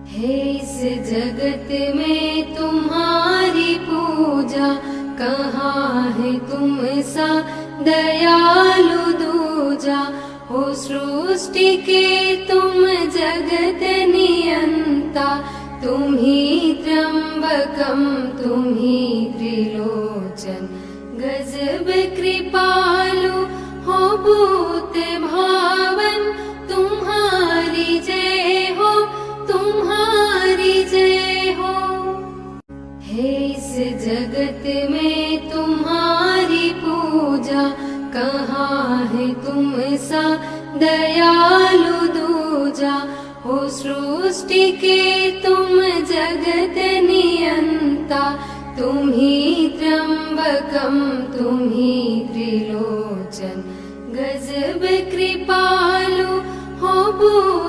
हे इस जगत में तुम्हारी पूजा, कहाँ है तुम सा दयालु दूजा। हो सृष्टि के तुम जगत नियंता, तुम ही त्र्यंबकम तुम ही त्रिलोचन। गजब कृपालु हो भूत भावन, तुम्हारी जय हो तुम्हारी जय हो। हे इस जगत में तुम्हारी पूजा, कहाँ है तुम सा दयालु दूजा। हो सृष्टि के तुम जगत नियंता, तुम ही त्र्यंबकम तुम ही त्रिलोचन। गजब कृपालु हो भूत